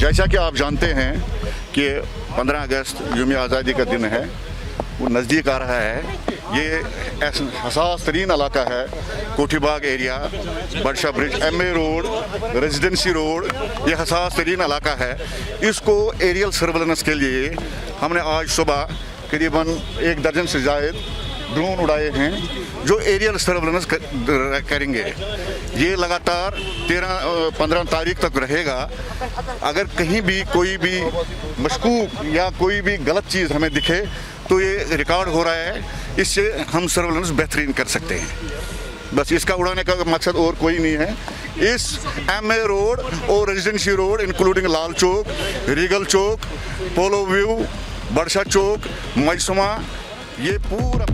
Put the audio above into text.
जैसा कि आप जानते हैं कि 15 अगस्त यौम आज़ादी का दिन है, वो नज़दीक आ रहा है। ये हसास तरीन इलाका है, Kothibagh area, Badsha bridge, MA road, residency road, ये हसास तरीन इलाका है। इसको एरियल सर्वेलेंस के लिए हमने आज सुबह करीबन 1 दर्जन से ज़ायद ड्रोन उड़ाए हैं जो एरियल सर्वेलेंस करेंगे। ये लगातार 15 तारीख तक रहेगा। अगर कहीं भी कोई भी मशकूक या कोई भी गलत चीज़ हमें दिखे तो ये रिकॉर्ड हो रहा है, इससे हम सर्वेलेंस बेहतरीन कर सकते हैं। बस इसका उड़ाने का मकसद और कोई नहीं है। इस MA रोड और residency road including Lal Chowk, Regal चौक, पोलो व्यू, बड़शा चौक, मैसमा, ये पूरा